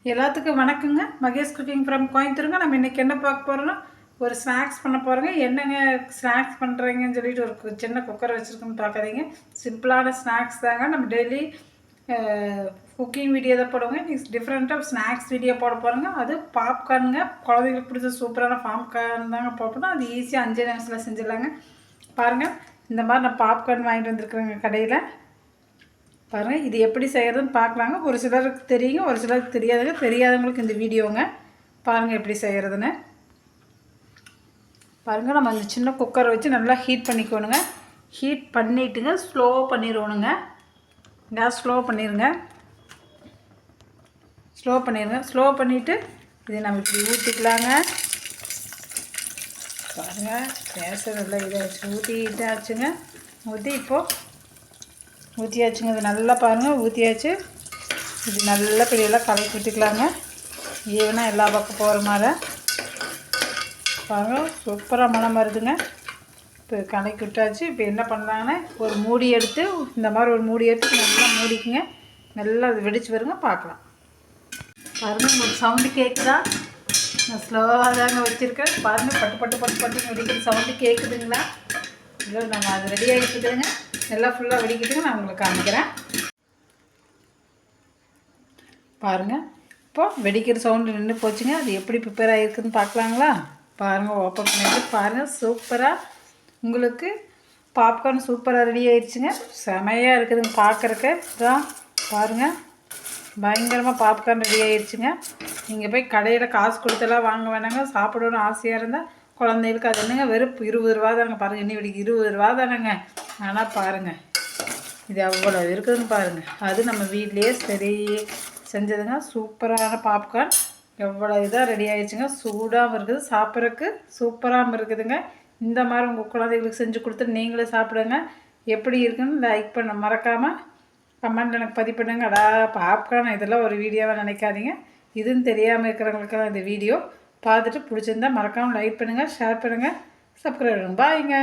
எல்லாத்துக்கும் வணக்கங்க. Mahesh cooking from கோயம்புத்தூருங்க. நம்ம இன்றைக்கி என்ன பார்க்க போகிறோன்னா, ஒரு ஸ்நாக்ஸ் பண்ண போகிறோங்க. என்னங்க ஸ்நாக்ஸ் பண்ணுறீங்கன்னு சொல்லிட்டு ஒரு சின்ன குக்கர் வச்சுருக்கோன்னு பார்க்காதீங்க. சிம்பிளான ஸ்நாக்ஸ் தாங்க. நம்ம டெய்லி குக்கிங் வீடியோ தான் போடுவோங்க. இன்றைக்கி டிஃப்ரெண்ட்டாக ஸ்நாக்ஸ் வீடியோ போட போகிறோங்க. அது பாப்கார்னுங்க. குழந்தைங்களுக்கு பிடிச்ச சூப்பரான பாப்கார்ன் தாங்க போட்டோம்னா அது ஈஸியாக 5 நிமிஷத்தில் செஞ்சிடலாங்க. பாருங்கள், இந்த மாதிரி நான் பாப்கார்ன் வாங்கிட்டு வந்துருக்குறேங்க கடையில். பாருங்கள், இது எப்படி செய்கிறதுன்னு பார்க்கலாங்க. ஒரு சிலருக்கு தெரியுங்க, ஒரு சிலருக்கு தெரியாதுங்க. தெரியாதவங்களுக்கு இந்த வீடியோங்க. பாருங்கள் எப்படி செய்கிறதுன்னு. பாருங்கள், நம்ம அந்த சின்ன குக்கரை வச்சு நல்லா ஹீட் பண்ணிக்கணுங்க. ஹீட் பண்ணிவிட்டுங்க ஸ்லோ பண்ணிடணுங்க. கேஸ் ஸ்லோ பண்ணிடுங்க. ஸ்லோ பண்ணிவிட்டு இதை நம்ம இப்படி ஊற்றிக்கலாங்க. பாருங்கள், கேஸை நல்லா இதாகிடுச்சு, ஊற்றிட்டாச்சுங்க. ஊற்றியாச்சுங்க. இது நல்லா பாருங்கள், ஊற்றியாச்சு. இது நல்லா பெரியெல்லாம் கலக்கி விட்டுக்கலாங்க. ஈவனாக எல்லா பக்கம் போகிற மாதிரி பாருங்கள். சூப்பராக மனம் வருதுங்க. இப்போ கலக்கி விட்டாச்சு. இப்போ என்ன பண்ணலாங்கன்னா, ஒரு மூடி எடுத்து இந்த மாதிரி ஒரு மூடி எடுத்து நல்லா மூடிக்குங்க. நல்லா அது வெடிச்சு வருங்க, பார்க்கலாம். பாருங்கள், உங்களுக்கு சவுண்டு கேட்குதா? நான் ஸ்லோவாக தாங்க வச்சுருக்கேன். பாருங்கள், பட்டு பட்டு பட்டு பட்டுன்னு வெடிக்கிற சவுண்டு கேட்குதுங்களா? இல்லை, நம்ம அது ரெடி ஆகிட்டுதுங்க. எல்லாம் ஃபுல்லாக வெடிக்கிட்டுங்க. நான் உங்களுக்கு காமிக்கிறேன். பாருங்கள், இப்போது வெடிக்கிற சவுண்டு நின்று போச்சுங்க. அது எப்படி ப்ரிப்பேர் ஆகிருக்குன்னு பார்க்கலாங்களா? பாருங்கள், ஓப்பன் பண்ணிட்டு பாருங்கள். சூப்பராக உங்களுக்கு பாப்கார்ன் சூப்பராக ரெடி ஆயிடுச்சுங்க. செமையாக இருக்குதுங்க பார்க்குறக்கு தான். பாருங்கள், பயங்கரமாக பாப்கார்ன் ரெடி ஆயிடுச்சுங்க. நீங்கள் போய் கடையில் காசு கொடுத்தெல்லாம் வாங்க வேணாங்க. சாப்பிடணும்னு ஆசையாக இருந்தால் குழந்தைகளுக்கு அது என்னங்க வெறும் 20 ரூபா தாங்க. பாருங்கள், இன்னி வெடிக்கு 20 ரூபா தானேங்க. ஆனால் பாருங்கள், இது அவ்வளோ இருக்குதுன்னு பாருங்கள். அது நம்ம வீட்லேயே சரி செஞ்சதுங்க. சூப்பரான பாப்கார்ன் எவ்வளோ இதாக ரெடி ஆகிடுச்சுங்க. சூடாகவும் இருக்குது, சாப்பிட்றதுக்கு சூப்பராகவும் இருக்குதுங்க. இந்த மாதிரி உங்கள் குழந்தைகளுக்கு செஞ்சு கொடுத்து நீங்களே சாப்பிடுங்க. எப்படி இருக்குன்னு லைக் பண்ண மறக்காமல் கமெண்ட் எனக்கு பதிவு பண்ணுங்க. அடா, பாப்கார்ன் இதெல்லாம் ஒரு வீடியோவாக நினைக்காதீங்க. இதுன்னு தெரியாமல் இருக்கிறவங்களுக்கெல்லாம் இந்த வீடியோ பார்த்துட்டு பிடிச்சிருந்தா மறக்காமல் லைக் பண்ணுங்கள், ஷேர் பண்ணுங்கள், சப்ஸ்கிரைப் பண்ணுங்கள். பாய்ங்க.